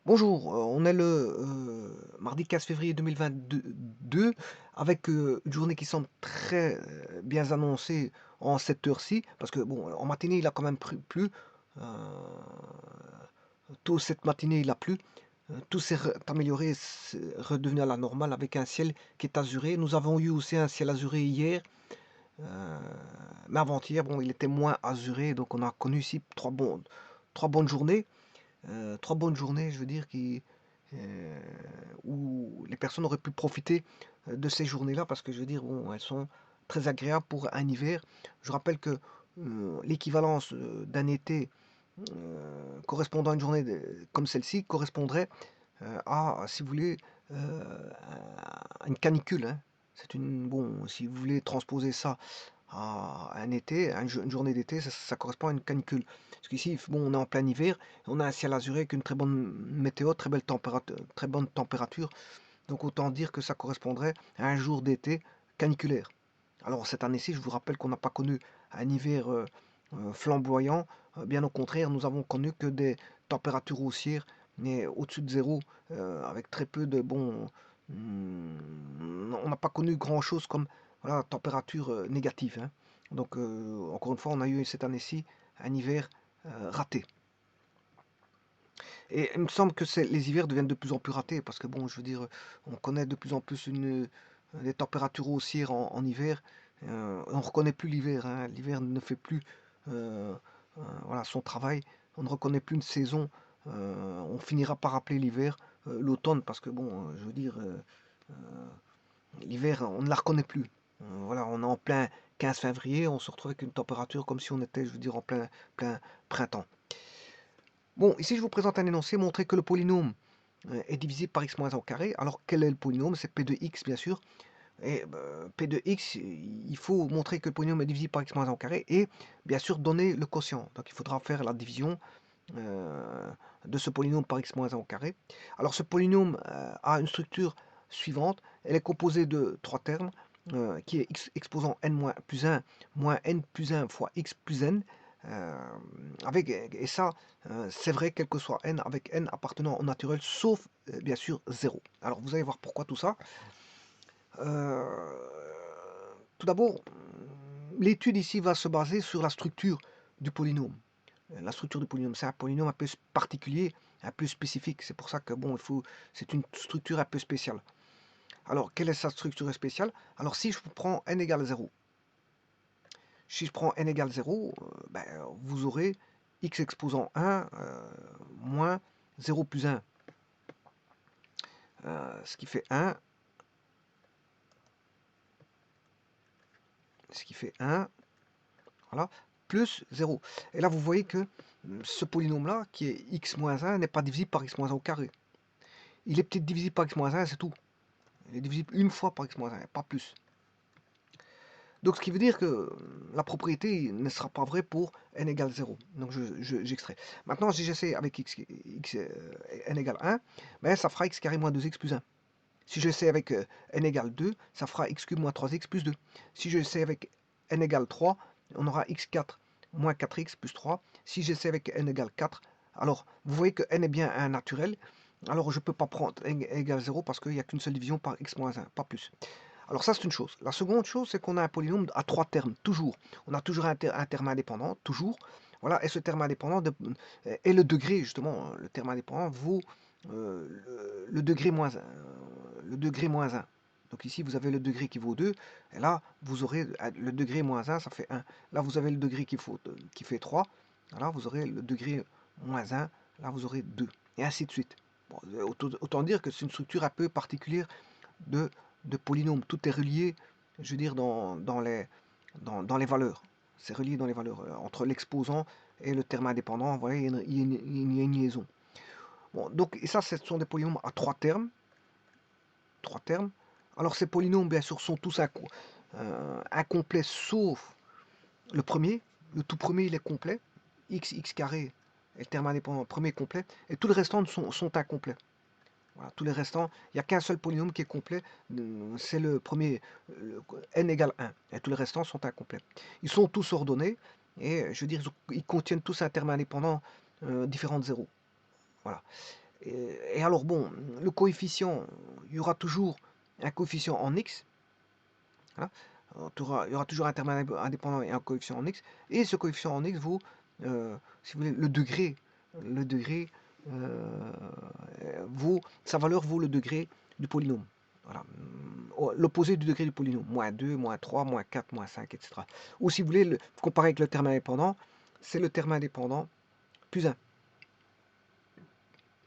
Bonjour, on est le mardi 15 février 2022 avec une journée qui semble très bien annoncée en cette heure-ci, parce que bon, en matinée il a quand même plu, euh, tôt cette matinée il a plu, tout s'est amélioré, c'est redevenu à la normale avec un ciel qui est azuré. Nous avons eu aussi un ciel azuré hier, euh, mais avant-hier, bon, il était moins azuré, donc on a connu ici trois bonnes journées. 3 bonnes journées, je veux dire, heu, où les personnes auraient pu profiter, de ces journées-là parce que je veux dire, bon, elles sont très agréables pour un hiver. Je rappelle que, l'équivalence, d'un été, correspondant à une journée comme celle-ci correspondrait, à, si vous voulez, à une canicule, hein. C'est une bon, si vous voulez transposer ça à un été, à une journée d'été, ça correspond à une canicule. Parce qu'ici, bon, on est en plein hiver, on a un ciel azuré avec une très bonne météo, très bonne température. Donc autant dire que ça correspondrait à un jour d'été caniculaire. Alors cette année-ci, je vous rappelle qu'on n'a pas connu un hiver flamboyant. Bien au contraire, nous avons connu que des températures haussières, mais au-dessus de zéro, avec très peu de bon. On n'a pas connu grand-chose comme voilà, température négative, hein. Donc encore une fois, on a eu cette année-ci un hiver raté. Et il me semble que les hivers deviennent de plus en plus ratés parce que bon, je veux dire, on connaît de plus en plus des températures haussières en hiver. On ne reconnaît plus l'hiver, hein. L'hiver ne fait plus voilà, son travail. On ne reconnaît plus une saison. On finira par appeler l'hiver l'automne parce que bon, je veux dire, l'hiver, on ne la reconnaît plus. Voilà, on est en plein 15 février, on se retrouve avec une température comme si on était, je veux dire, en plein printemps. Bon, ici je vous présente un énoncé, montrer que le polynôme est divisible par x moins 1 au carré. Alors quel est le polynôme? C'est p de x bien sûr. Et p de x, il faut montrer que le polynôme est divisible par x moins 1 au carré et bien sûr donner le quotient. Donc il faudra faire la division euh, de ce polynôme par x moins 1 au carré. Alors ce polynôme a une structure suivante. Elle est composée de trois termes qui est x exposant n moins n plus 1 fois x plus n. euh, et ça, c'est vrai quel que soit n, avec n appartenant au naturel, sauf bien sûr 0. Alors vous allez voir pourquoi tout ça. Tout d'abord, l'étude ici va se baser sur la structure du polynôme. La structure du polynôme, c'est un polynôme un peu particulier, un peu spécifique. C'est pour ça que bon, c'est une structure un peu spéciale. Alors, quelle est sa structure spéciale? Alors, si je prends n égale 0, si je prends n égale 0, ben, vous aurez x exposant 1 moins 0 plus 1, ce qui fait 1, ce qui fait 1, voilà, plus 0. Et là, vous voyez que ce polynôme-là, qui est x moins 1, n'est pas divisible par x moins 1 au carré. Il est peut-être divisible par x moins 1, c'est tout. Il est divisible une fois par x moins 1, pas plus. Donc ce qui veut dire que la propriété ne sera pas vraie pour n égale 0. Donc j'extrais. Maintenant, si j'essaie avec n égale 1, ben, ça fera x carré moins 2x plus 1. Si j'essaie avec n égale 2, ça fera x cube moins 3x plus 2. Si j'essaie avec n égale 3, on aura x4 moins 4x plus 3. Si j'essaie avec n égale 4, alors vous voyez que n est bien un naturel. Alors je ne peux pas prendre n égale 0 parce qu'il n'y a qu'une seule division par x moins 1, pas plus. Alors ça c'est une chose. La seconde chose, c'est qu'on a un polynôme à trois termes, toujours. On a toujours un terme indépendant, toujours. Voilà, et ce terme indépendant et le degré, justement, le terme indépendant vaut le degré moins 1. Le degré moins 1. Donc ici, vous avez le degré qui vaut 2, et là, vous aurez le degré moins 1, ça fait 1. Là, vous avez le degré qui fait 3, là, vous aurez le degré moins 1, là, vous aurez 2, et ainsi de suite. Bon, autant dire que c'est une structure un peu particulière de, de polynômes. Tout est relié, je veux dire, dans les valeurs. C'est relié dans les valeurs. Entre l'exposant et le terme indépendant, vous voyez, il y a une liaison. Bon, donc, et ça, ce sont des polynômes à trois termes. Trois termes. Alors, ces polynômes, bien sûr, sont tous incomplets, sauf le premier. Le tout premier, il est complet. X carré est le terme indépendant premier complet. Et tous les restants sont incomplets. Voilà, tous les restants, il n'y a qu'un seul polynôme qui est complet, c'est le premier, n égale 1, et tous les restants sont incomplets. Ils sont tous ordonnés, et je veux dire, ils contiennent tous un terme indépendant différent de 0. Voilà. Et alors bon, le coefficient, il y aura toujours un coefficient en x. Hein, il y aura toujours un terme indépendant et un coefficient en x. Et ce coefficient en x vaut, si vous voulez, le degré. Le degré sa valeur vaut le degré du polynôme. Voilà. L'opposé du degré du polynôme. Moins 2, moins 3, moins 4, moins 5, etc. Ou si vous voulez comparer avec le terme indépendant, c'est le terme indépendant plus 1.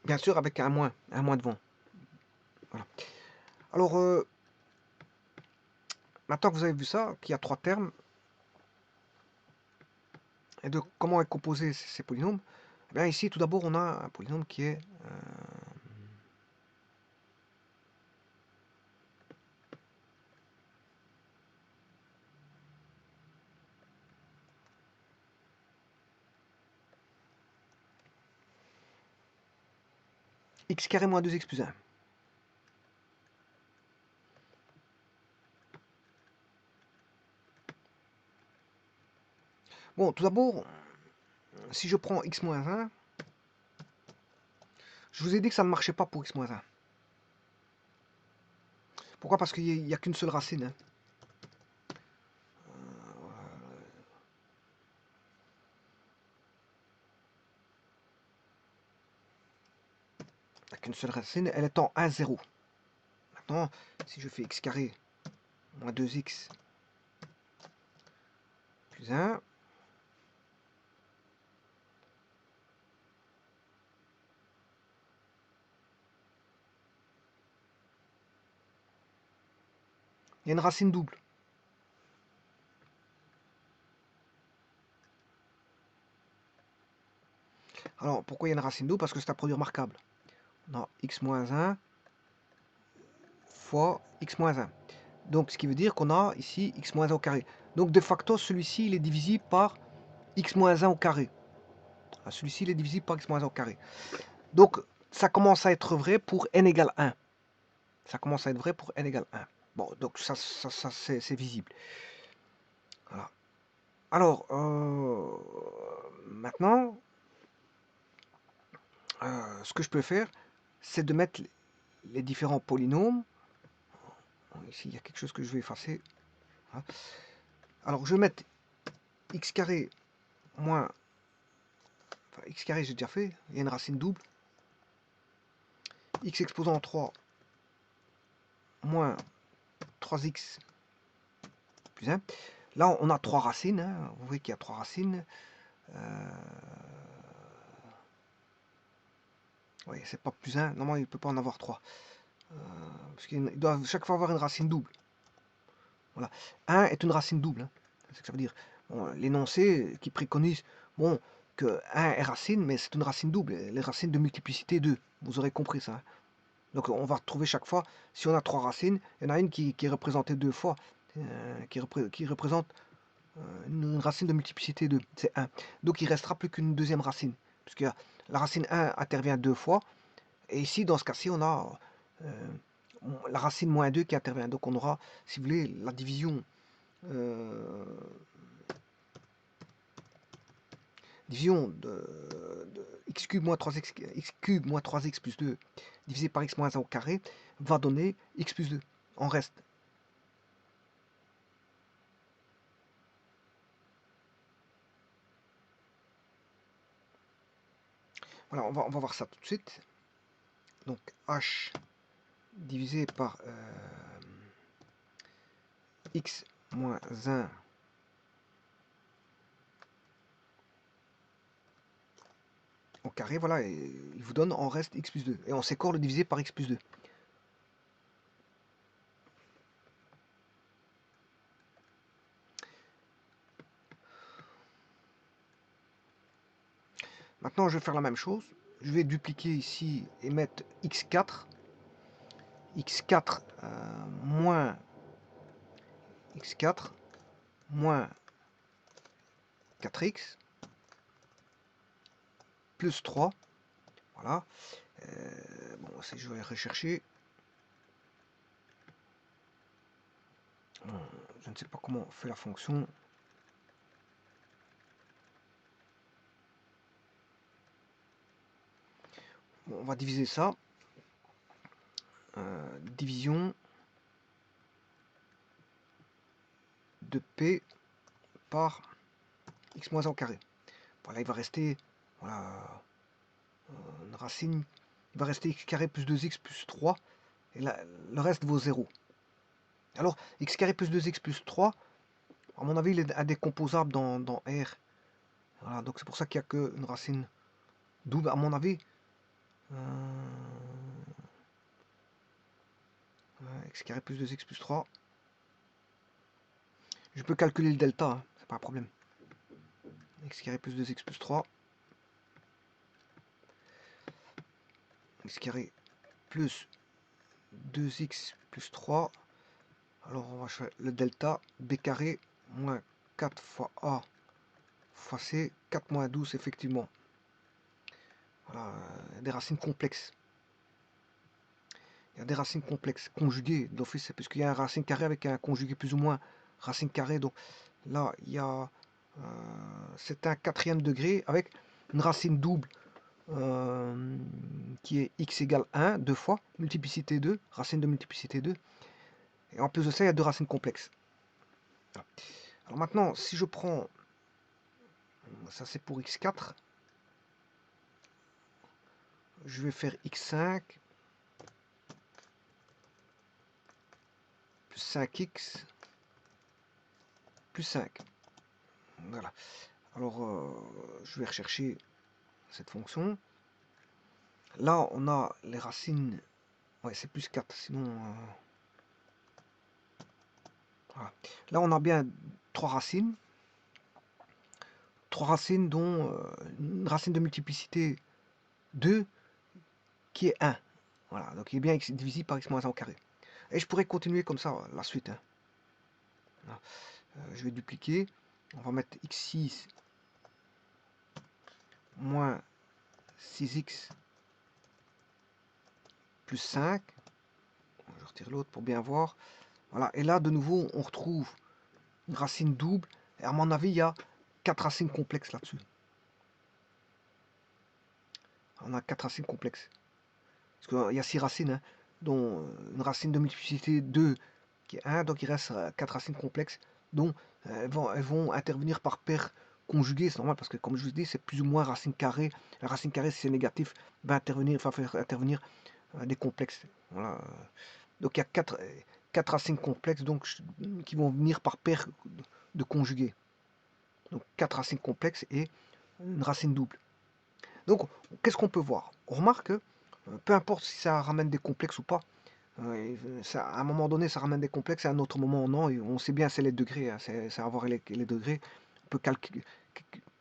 Bien sûr avec un moins devant. Voilà. Alors, maintenant que vous avez vu ça, qu'il y a 3 termes, et de comment est composé ces polynômes, eh bien ici tout d'abord on a un polynôme qui est x carré moins 2x plus 1. Bon, tout d'abord, si je prends x moins 1, je vous ai dit que ça ne marchait pas pour x moins 1. Pourquoi? Parce qu'il n'y a qu'une seule racine. Hein. Il n'y a qu'une seule racine, elle est en 1, 0. Maintenant, si je fais x carré moins 2x plus 1, il y a une racine double. Alors, pourquoi il y a une racine double? Parce que c'est un produit remarquable. On a x moins 1 fois x moins 1. Donc, ce qui veut dire qu'on a ici x moins 1 au carré. Donc, de facto, celui-ci, il est divisible par x moins 1 au carré. Celui-ci, il est divisible par x moins 1 au carré. Donc, ça commence à être vrai pour n égale 1. Ça commence à être vrai pour n égale 1. Bon, donc ça c'est visible. Voilà. Alors, maintenant, ce que je peux faire, c'est de mettre les différents polynômes. Ici, il y a quelque chose que je vais effacer. Hein. Alors, je vais mettre x carré moins... Enfin, x carré, j'ai déjà fait. Il y a une racine double. X exposant 3 moins 3x plus 1. Là, on a 3 racines. Hein. Vous voyez qu'il y a 3 racines. Oui, c'est pas plus 1. Normalement, il ne peut pas en avoir 3. Parce qu'il doit chaque fois avoir une racine double. Voilà. 1 est une racine double. Hein. C'est ce que ça veut dire. Bon, l'énoncé qui préconise bon, que 1 est racine, mais c'est une racine double. Les racines de multiplicité 2. Vous aurez compris ça. Hein. Donc on va retrouver chaque fois, si on a 3 racines, il y en a une qui est représentée 2 fois, qui représente une racine de multiplicité 2. C'est 1. Donc il ne restera plus qu'une deuxième racine. Puisque la racine 1 intervient 2 fois. Et ici, dans ce cas-ci, on a la racine moins 2 qui intervient. Donc on aura, si vous voulez, la division, de x cube moins 3x, x cube moins 3x plus 2 divisé par x moins 1 au carré va donner x plus 2 en reste. Voilà, on va voir ça tout de suite. Donc h divisé par x moins 1 au carré, voilà, et il vous donne en reste x plus 2. Et on sait encore le diviser par x plus 2. Maintenant, je vais faire la même chose. Je vais dupliquer ici et mettre x4. x4 moins x4 moins 4x plus 3. Voilà. Bon, je vais rechercher. Je ne sais pas comment on fait la fonction. Bon, on va diviser ça. Division de P par x moins 1 au carré. Voilà, il va rester voilà, une racine, il va rester x carré plus 2x plus 3, et là, le reste vaut 0. Alors, x carré plus 2x plus 3, à mon avis, il est indécomposable dans R. Voilà, donc c'est pour ça qu'il n'y a qu'une racine double, à mon avis. X carré plus 2x plus 3. Je peux calculer le delta, hein, c'est pas un problème. X carré plus 2x plus 3. X carré plus 2x plus 3. Alors on va faire le delta b carré moins 4 fois a fois c, 4 moins 12 effectivement. Voilà, des racines complexes. Il y a des racines complexes, conjuguées d'office, puisqu'il y a un racine carrée avec un conjugué plus ou moins racine carrée. Donc là, il y a c'est un 4e degré avec une racine double qui est x égale 1, deux fois, multiplicité 2, racine de multiplicité 2. Et en plus de ça, il y a deux racines complexes. Voilà. Alors maintenant, si je prends, ça c'est pour x4, je vais faire x5 plus 5x plus 5. Voilà. Alors, je vais rechercher cette fonction. Là, on a les racines. Ouais, c'est plus 4, sinon... voilà. Là, on a bien 3 racines. 3 racines dont une racine de multiplicité 2 qui est 1. Voilà, donc il est bien divisible par x moins 1 au carré. Et je pourrais continuer comme ça la suite. Hein. Voilà. Je vais dupliquer. On va mettre x6 moins 6x plus 5. Je retire l'autre pour bien voir. Voilà, et là de nouveau on retrouve une racine double. Et à mon avis, il y a 4 racines complexes là-dessus. On a 4 racines complexes. Parce qu'il y a 6 racines, hein, dont une racine de multiplicité 2 qui est 1, donc il reste 4 racines complexes, dont elles vont intervenir par paire conjuguée, c'est normal, parce que comme je vous dis, c'est plus ou moins racine carrée. La racine carrée, si c'est négatif, va intervenir, faire intervenir des complexes. Voilà. Donc il y a 4 racines complexes donc, qui vont venir par paire de conjugués. Donc 4 racines complexes et une racine double. Donc qu'est-ce qu'on peut voir? On remarque que peu importe si ça ramène des complexes ou pas, ça, à un moment donné ça ramène des complexes, à un autre moment non, et on sait bien c'est les degrés, hein, c'est avoir les degrés. On peut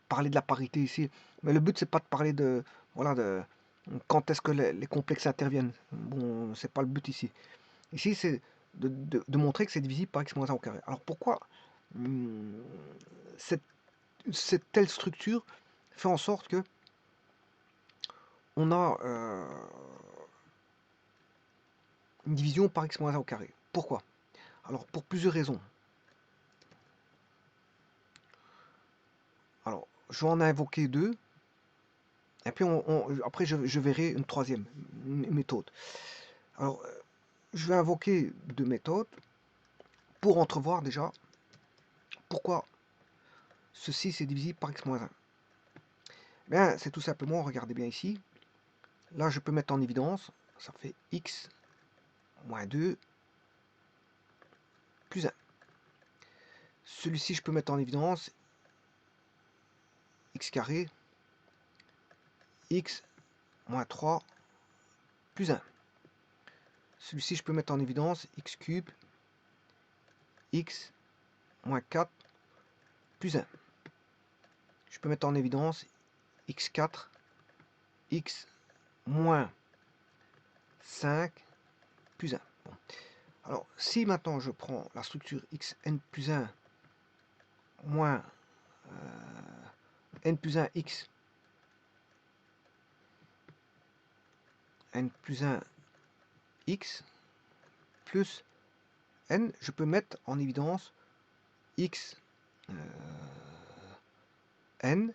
parler de la parité ici, mais le but c'est pas de parler de, voilà, de quand est-ce que les complexes interviennent. Bon, c'est pas le but ici. Ici c'est de montrer que c'est divisible par x moins 1 au carré. Alors pourquoi cette, telle structure fait en sorte que on a une division par x moins 1 au carré. Pourquoi? Alors, pour plusieurs raisons. Alors, je vais en invoquer deux, et puis après je verrai une troisième méthode. Alors, je vais invoquer deux méthodes pour entrevoir déjà pourquoi ceci c'est divisible par x moins 1. Bien, c'est tout simplement, regardez bien ici, là je peux mettre en évidence, ça fait x moins 2 plus 1. Celui-ci, je peux mettre en évidence x carré, x moins 3 plus 1. Celui-ci, je peux mettre en évidence x cube, x moins 4 plus 1. Je peux mettre en évidence x4, x moins 5 plus 1. Bon. Alors, si maintenant je prends la structure xn plus 1 moins n plus 1 x, n plus 1 x plus n, je peux mettre en évidence x n,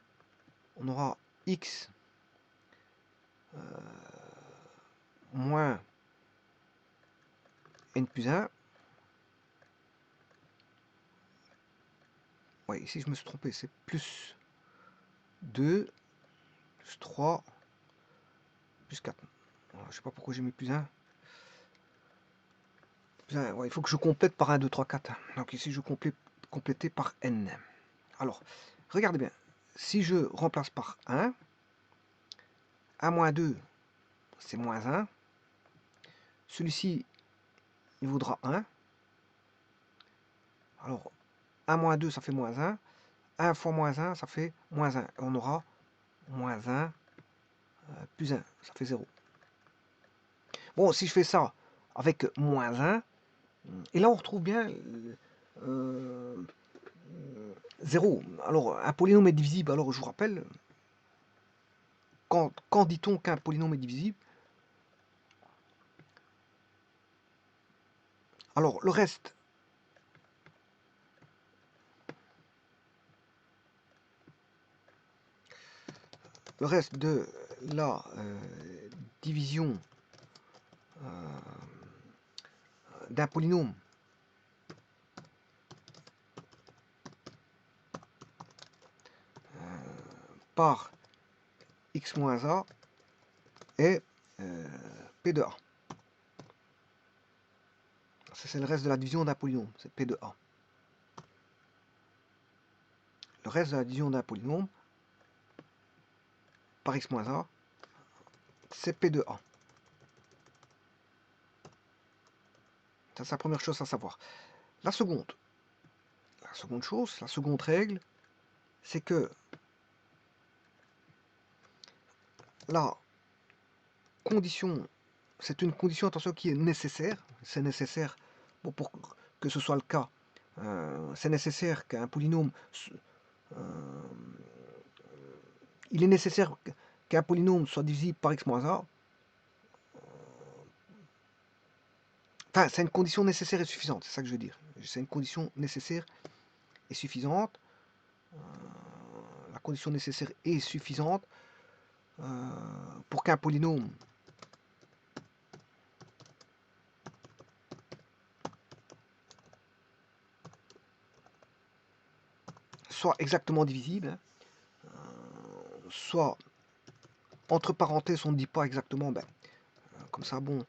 on aura x moins n plus 1. Ouais, ici je me suis trompé, c'est plus 2, plus 3, plus 4. Alors, je sais pas pourquoi j'ai mis plus 1. Ouais, il faut que je complète par 1, 2, 3, 4. Donc ici je complète compléter par n. Alors, regardez bien. Si je remplace par 1, 1 moins 2, c'est moins 1. Celui-ci, il vaudra 1. Alors, 1 moins 2, ça fait moins 1. 1 fois moins 1, ça fait moins 1. Et on aura moins 1 plus 1, ça fait 0. Bon, si je fais ça avec moins 1, et là on retrouve bien 0. Alors, un polynôme est divisible, alors je vous rappelle, quand dit-on qu'un polynôme est divisible? Alors, le reste de la division d'un polynôme par x moins a est p de a. C'est le reste de la division d'un polynôme, c'est p de a. Le reste de la division d'un polynôme par x moins a, c'est p de a. Ça, c'est la première chose à savoir. La seconde chose, la seconde règle, c'est que la condition, c'est une condition, attention, qui est nécessaire. C'est nécessaire, bon, pour que ce soit le cas, c'est nécessaire qu'un polynôme, il est nécessaire qu'un polynôme soit divisible par x moins a. Enfin, c'est une condition nécessaire et suffisante, c'est ça que je veux dire. C'est une condition nécessaire et suffisante. La condition nécessaire et suffisante pour qu'un polynôme soit exactement divisible, soit entre parenthèses on ne dit pas exactement, ben, comme ça, bon,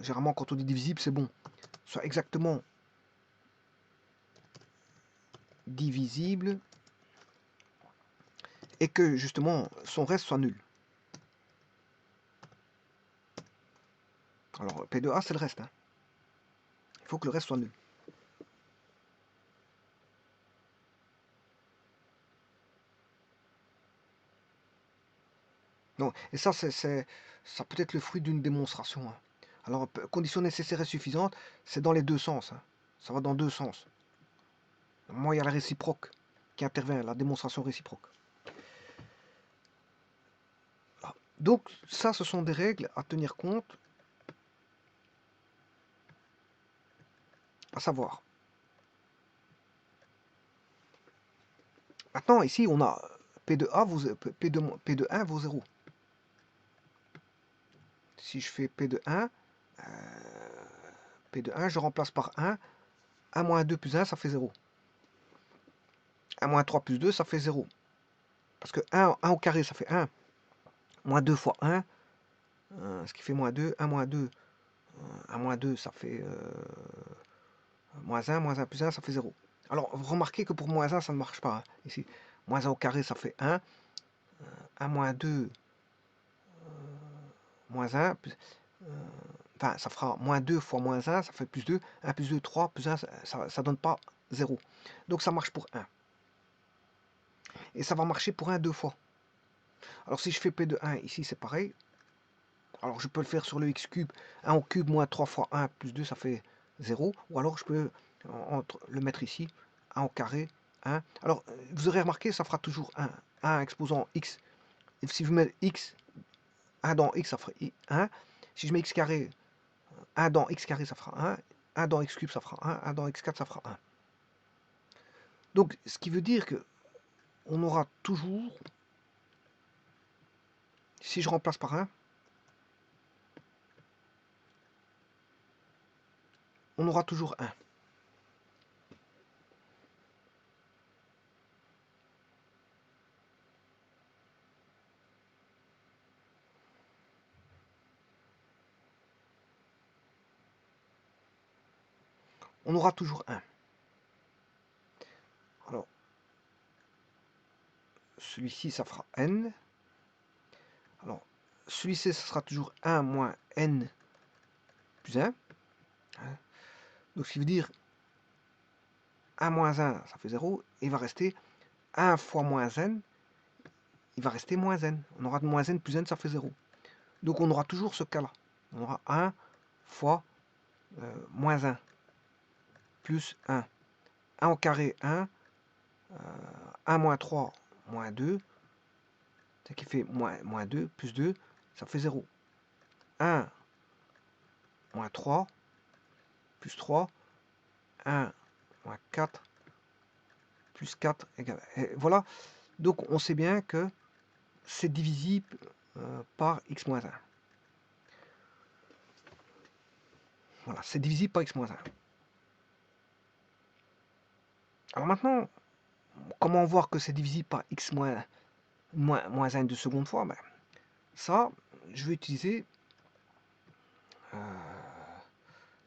généralement quand on dit divisible c'est bon, soit exactement divisible et que justement son reste soit nul. Alors P de A c'est le reste, hein. Il faut que le reste soit nul. Non, et ça, ça peut être le fruit d'une démonstration, hein. Alors, condition nécessaire et suffisante, c'est dans les deux sens, hein. Ça va dans deux sens. Moi, il y a la réciproque qui intervient, la démonstration réciproque. Ah. Donc, ça, ce sont des règles à tenir compte, à savoir. Maintenant, ici, on a P de A, P de 1 vaut 0. Si je fais P de 1, P de 1, je remplace par 1. 1 moins 2 plus 1, ça fait 0. 1 moins 3 plus 2, ça fait 0. Parce que 1 au carré, ça fait 1. Moins 2 fois 1, ce qui fait moins 2. 1 moins 2, 1 moins 2, ça fait moins 1 plus 1, ça fait 0. Alors, remarquez que pour moins 1, ça ne marche pas, hein. Ici, moins 1 au carré, ça fait 1. 1 moins 2, moins 1, enfin, ça fera moins 2 fois moins 1, ça fait plus 2. 1 plus 2, 3, plus 1, ça ne donne pas 0. Donc, ça marche pour 1. Et ça va marcher pour 1 deux fois. Alors, si je fais P de 1, ici, c'est pareil. Alors, je peux le faire sur le x cube. 1 au cube moins 3 fois 1 plus 2, ça fait 0. Ou alors, je peux le mettre ici. 1 au carré, 1. Alors, vous aurez remarqué, ça fera toujours 1. 1 exposant x. Et si je mets x, 1 dans x, ça fera 1. Si je mets x carré, 1 dans x carré, ça fera 1. 1 dans x cube, ça fera 1. 1 dans x4, ça fera 1. Donc, ce qui veut dire que on aura toujours, si je remplace par 1, on aura toujours 1. On aura toujours 1. Alors, celui-ci, ça fera n. Alors, celui-ci, ça sera toujours 1 moins n plus 1. Donc, ce qui veut dire 1 moins 1, ça fait 0. Et il va rester 1 fois moins n, il va rester moins n. On aura de moins n plus n, ça fait 0. Donc, on aura toujours ce cas-là. On aura 1 fois moins 1 plus 1. 1 au carré, 1. 1 moins 3, moins 2. Ce qui fait moins 2 plus 2, ça fait 0. 1 moins 3 plus 3. 1 moins 4 plus 4 égale. Et voilà. Donc, on sait bien que c'est divisible par x moins 1. Voilà, c'est divisible par x moins 1. Alors maintenant, comment voir que c'est divisible par x moins 1 de seconde fois? Ben, ça, je vais utiliser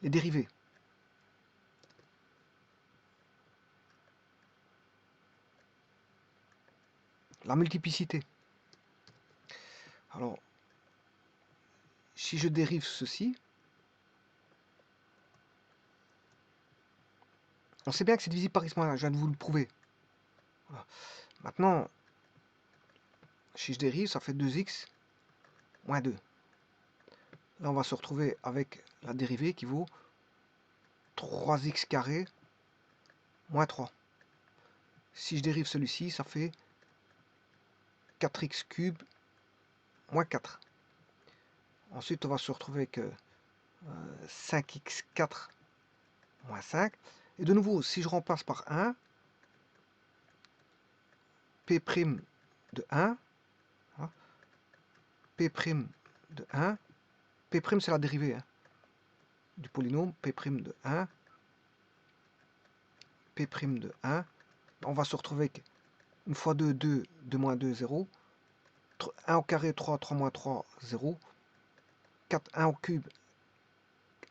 les dérivés. La multiplicité. Alors, si je dérive ceci, on sait bien que c'est divisible par x moins 1, je viens de vous le prouver. Voilà. Maintenant, si je dérive, ça fait 2x moins 2. Là, on va se retrouver avec la dérivée qui vaut 3x carré moins 3. Si je dérive celui-ci, ça fait 4x cube moins 4. Ensuite, on va se retrouver avec 5x4 moins 5. Et de nouveau, si je remplace par 1, P' de 1, hein, P' de 1, P' c'est la dérivée hein, du polynôme, P' de 1, P' de 1, on va se retrouver avec 1 fois 2, 2, 2 moins 2, 0, 1 au carré, 3, 3 moins 3, 0, 4, 1 au cube,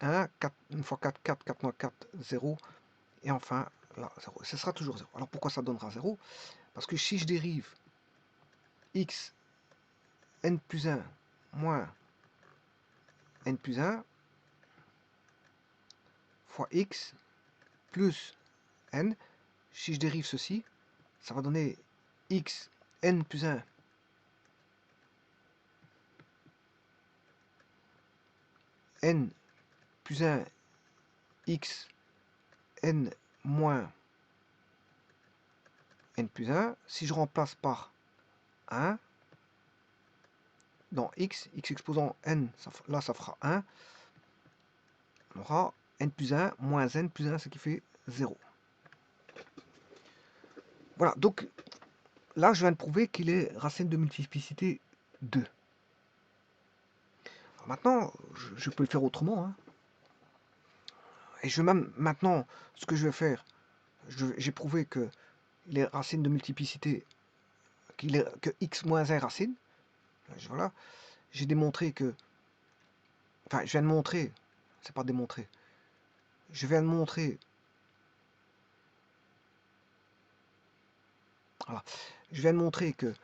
1, 4, 1 fois 4, 4, 4 moins 4, 0, et enfin, là, 0. Ce sera toujours 0. Alors pourquoi ça donnera 0? Parce que si je dérive x n plus 1 moins n plus 1 fois x plus n, si je dérive ceci, ça va donner x n plus 1 n plus 1 x n moins n plus 1. Si je remplace par 1 dans x exposant n, là ça fera 1. On aura n plus 1 moins n plus 1, ce qui fait 0. Voilà, donc là je viens de prouver qu'il est racine de multiplicité 2. Alors maintenant, je peux le faire autrement. Hein. Et je vais même maintenant, ce que je vais faire, j'ai prouvé que il est racine de multiplicité, que x moins 1 racine. Voilà. J'ai démontré que, enfin, je viens de montrer, c'est pas démontrer, je viens de montrer, voilà, je viens de montrer que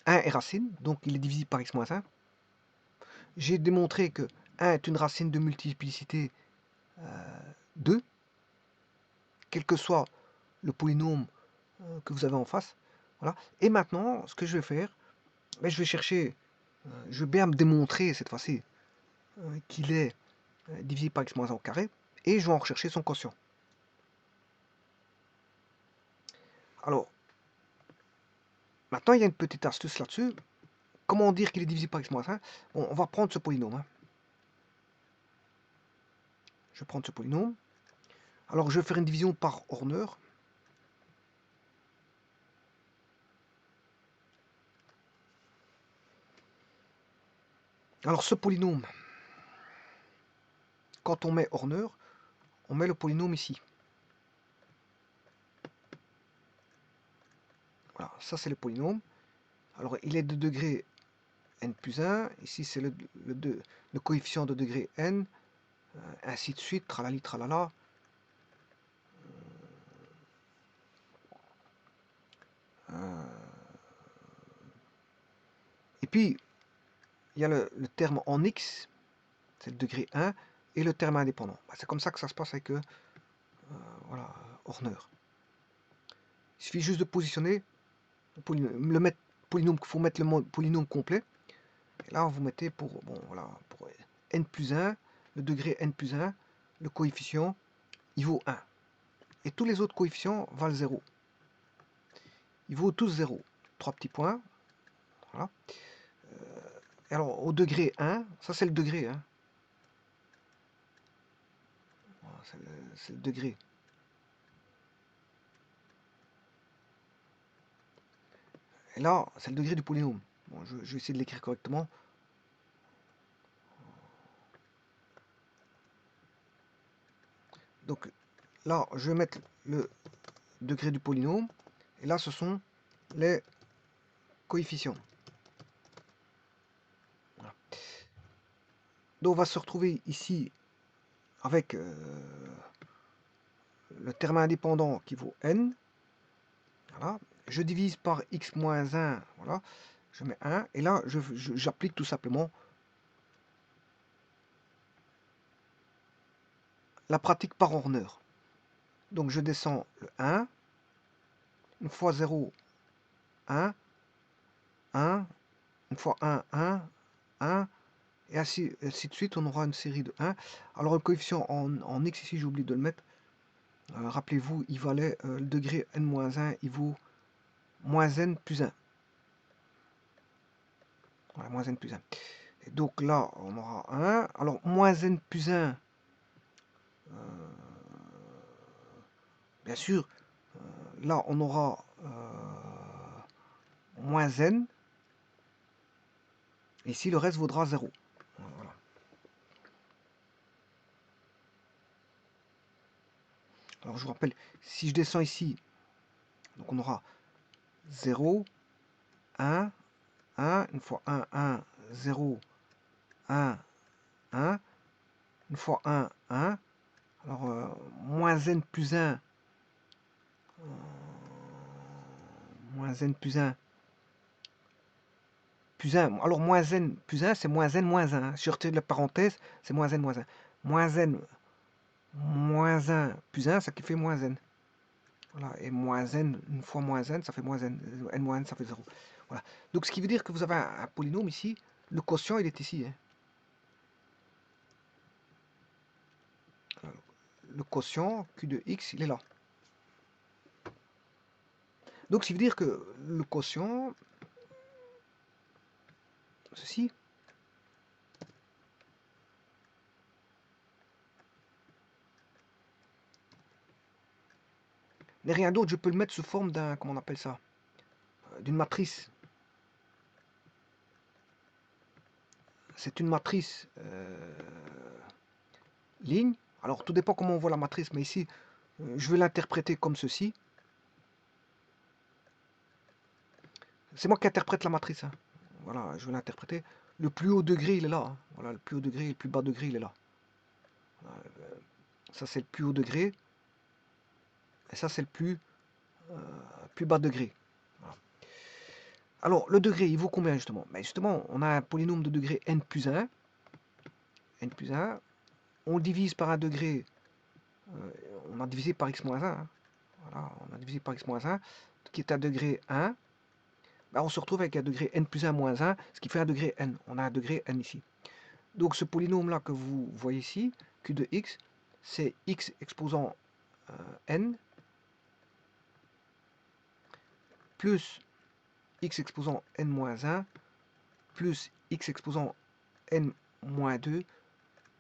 1 est racine, donc il est divisible par x moins 1. J'ai démontré que 1 est une racine de multiplicité 2, quel que soit le polynôme que vous avez en face. Voilà. Et maintenant, ce que je vais faire, ben, je vais chercher, je vais bien me démontrer cette fois-ci qu'il est divisible par x moins 1 au carré, et je vais en rechercher son quotient. Alors, maintenant, il y a une petite astuce là-dessus. Comment dire qu'il est divisible par x moins 1? Bon, on va prendre ce polynôme. Hein. Je vais prendre ce polynôme. Alors, je vais faire une division par Horner. Alors, ce polynôme, quand on met Horner, on met le polynôme ici. Voilà, ça c'est le polynôme. Alors il est de degré n plus 1, ici c'est le coefficient de degré n, ainsi de suite, tralali tralala. Et puis, il y a le terme en x, c'est le degré 1, et le terme indépendant. C'est comme ça que ça se passe avec voilà, Horner. Il suffit juste de positionner le polynôme, il faut mettre le polynôme complet. Et là, vous mettez pour, bon, voilà, pour n plus 1, le degré n plus 1, le coefficient, il vaut 1. Et tous les autres coefficients valent 0. Ils vaut tous 0. 3 petits points. Voilà. Et alors, au degré 1, ça c'est le degré. Hein. Voilà, c'est le degré. Et là, c'est le degré du polynôme. Bon, je vais essayer de l'écrire correctement. Donc là, je vais mettre le degré du polynôme. Et là, ce sont les coefficients. Voilà. Donc on va se retrouver ici avec le terme indépendant qui vaut n. Voilà. Je divise par x moins 1. Voilà. Je mets 1. Et là, j'applique tout simplement la pratique par Horner. Donc je descends le 1. Une fois 0, 1. 1. Une fois 1, 1. 1. Et ainsi de suite, on aura une série de 1. Alors le coefficient en x ici, j'ai oublié de le mettre. Rappelez-vous, il valait le degré n-1, il vaut moins n plus 1. Voilà, moins n plus 1. Et donc là, on aura 1. Alors, moins n plus 1, bien sûr, là, on aura moins n. Ici, le reste vaudra 0. Voilà. Alors, je vous rappelle, si je descends ici, donc on aura 0, 1, 1, une fois 1, 1, 0, 1, 1, une fois 1, 1. Alors, moins n plus 1, moins n plus 1, plus 1. Alors, moins n plus 1, c'est moins n moins 1. Si je retire la parenthèse, c'est moins n moins 1. Moins n moins 1 plus 1, ça qui fait moins n. Voilà, et moins n, une fois moins n, ça fait moins n. N moins n, ça fait 0. Voilà. Donc, ce qui veut dire que vous avez un polynôme ici. Le quotient, il est ici. Hein. Le quotient, Q de x, il est là. Donc, ce qui veut dire que le quotient, ceci, n'est rien d'autre. Je peux le mettre sous forme d'un, comment on appelle ça, d'une matrice. C'est une matrice ligne. Alors, tout dépend comment on voit la matrice, mais ici, je vais l'interpréter comme ceci. C'est moi qui interprète la matrice. Hein. Voilà, je vais l'interpréter. Le plus haut degré, il est là. Hein. Voilà, le plus haut degré et le plus bas degré, il est là. Voilà, ça, c'est le plus haut degré. Et ça, c'est le plus bas degré. Voilà. Alors, le degré, il vaut combien, justement? Ben, justement, on a un polynôme de degré n plus 1. N plus 1. On le divise par un degré. On a divisé par x moins 1. Hein. Voilà, on a divisé par x moins 1, qui est un degré 1. Ben, on se retrouve avec un degré n plus 1 moins 1, ce qui fait un degré n. On a un degré n ici. Donc ce polynôme-là que vous voyez ici, q de x, c'est x exposant n plus x exposant n moins 1 plus x exposant n moins 2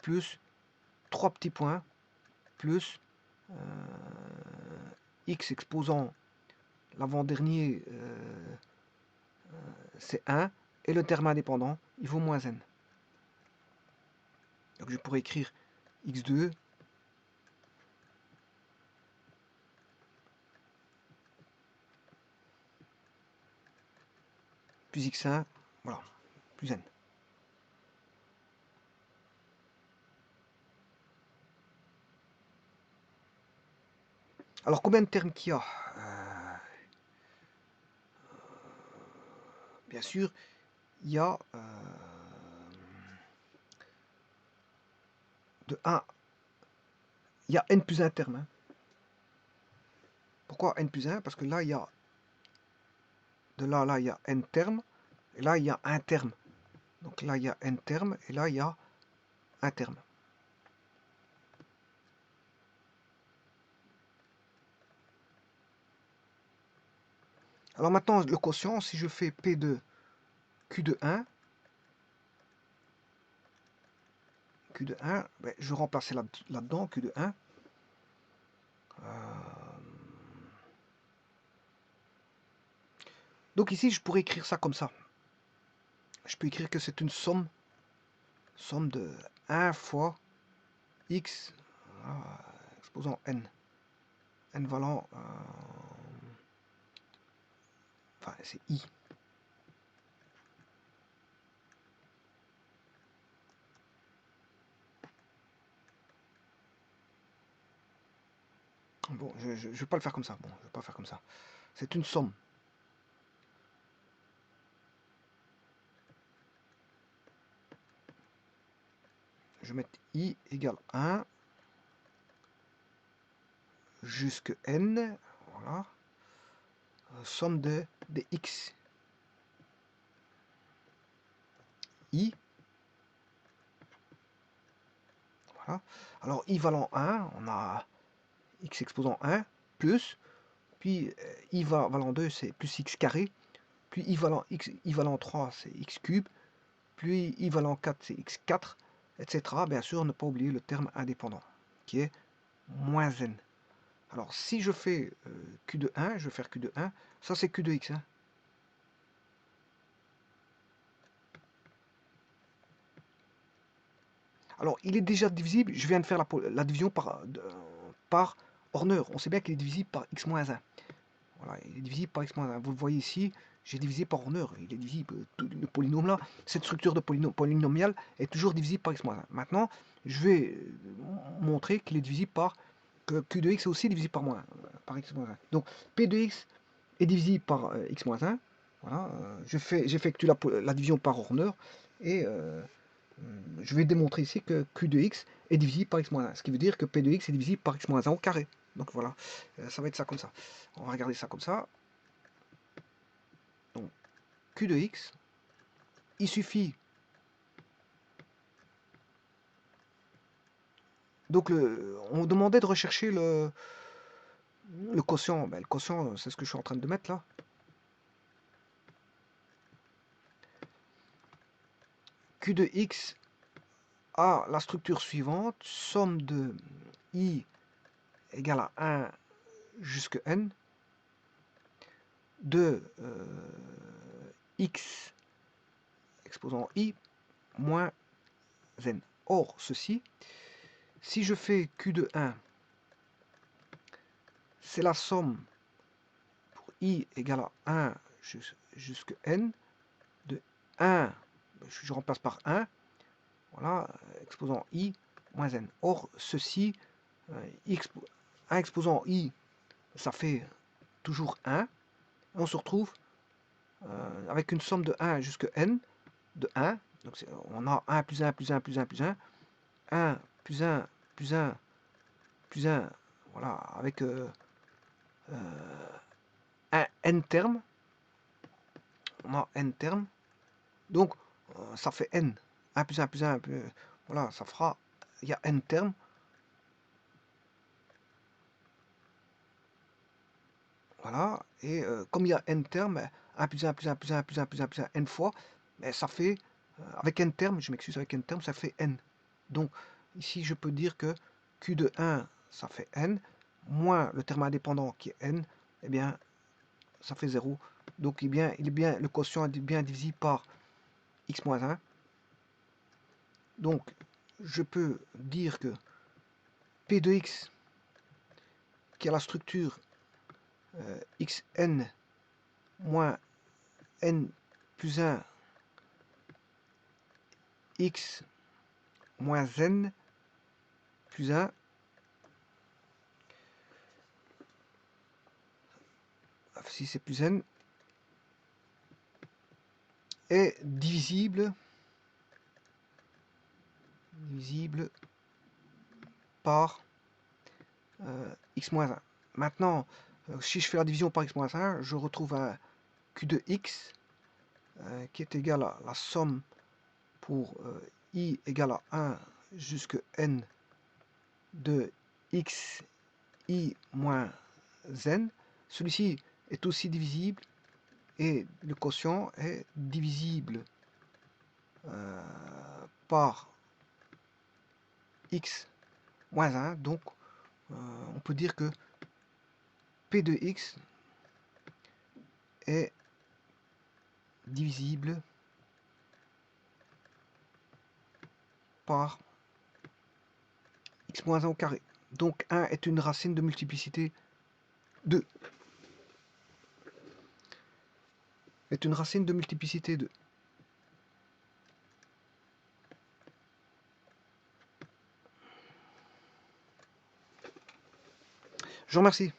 plus 3 petits points plus x exposant l'avant-dernier c'est 1 et le terme indépendant il vaut moins n. Donc je pourrais écrire x2 plus x1, voilà, plus n. Alors combien de termes qu'il y a? Bien sûr, il y a de 1, il y a n plus 1 terme. Hein. Pourquoi n plus 1? Parce que là, il y a de là, il y a n termes, et là, il y a un terme. Donc là, il y a n termes, et là, il y a un terme. Alors maintenant, le quotient, si je fais P de Q de 1, Q de 1, ben, je vais remplacer là-dedans, Q de 1. Donc ici, je pourrais écrire ça comme ça. Je peux écrire que c'est une somme de 1 fois x, exposant n. N valant, enfin c'est i. Bon, je ne vais pas le faire comme ça. Bon, je vais pas faire comme ça. C'est une somme. Je vais mettre i égale 1 jusque n. Voilà. Somme des x. I. Voilà. Alors i valant 1, on a x exposant 1 plus, puis i valant 2 c'est plus x carré, puis i valant 3 c'est x cube, puis i valant 4 c'est x4, etc. Bien sûr, ne pas oublier le terme indépendant qui est moins n. Alors si je fais q de 1, je vais faire q de 1, ça c'est q de x. Hein. Alors il est déjà divisible, je viens de faire la division par Horner. On sait bien qu'il est divisible par x-1. Voilà, il est divisible par x-1. Vous le voyez ici, j'ai divisé par Horner. Il est divisible, le polynôme là, cette structure de polynomial est toujours divisible par x-1. Maintenant, je vais montrer qu'il est divisible par, que q de x est aussi divisible par x-1. Donc p de x est divisible par x-1. Voilà, j'effectue la division par Horner et je vais démontrer ici que q de x est divisible par x-1, ce qui veut dire que p de x est divisible par x-1 au carré. Donc voilà, ça va être ça comme ça. On va regarder ça comme ça. Donc q de x, il suffit... Donc on demandait de rechercher le quotient. Ben, le quotient, c'est ce que je suis en train de mettre là. Q de x a la structure suivante, somme de i égale à 1 jusqu'à n, de x exposant i moins n. Or, ceci, si je fais q de 1, c'est la somme pour i égale à 1 jusqu'à n, de 1, je remplace par 1, voilà, exposant i moins n. Or, ceci, 1 exposant i, ça fait toujours 1. On se retrouve avec une somme de 1 jusqu'à n, de 1. Donc on a 1 plus 1 plus 1 plus 1 plus 1, 1 plus 1 plus 1 plus 1, voilà, avec un n terme. On a n termes. Donc ça fait n. 1 plus 1 plus 1, voilà, ça fera, il y a n termes. Voilà, et comme il y a n termes, 1 plus 1 plus 1 plus 1 plus 1 plus 1 plus 1 n fois, mais ça fait, avec n termes, je m'excuse, avec n termes, ça fait n. Donc ici je peux dire que q de 1 ça fait n, moins le terme indépendant qui est n, eh bien ça fait 0. Donc le quotient est bien divisible par x moins 1. Donc je peux dire que P de x qui a la structure xn moins n plus 1 x moins n plus 1 si c'est plus n est divisible par x moins 1. Maintenant, si je fais la division par x moins 1, je retrouve un q de x qui est égal à la somme pour i égale à 1 jusqu'à n de x i moins n. Celui-ci est aussi divisible et le quotient est divisible par x moins 1. Donc on peut dire que P de x est divisible par x moins 1 au carré. Donc 1 est une racine de multiplicité 2. Est une racine de multiplicité 2. Je vous remercie.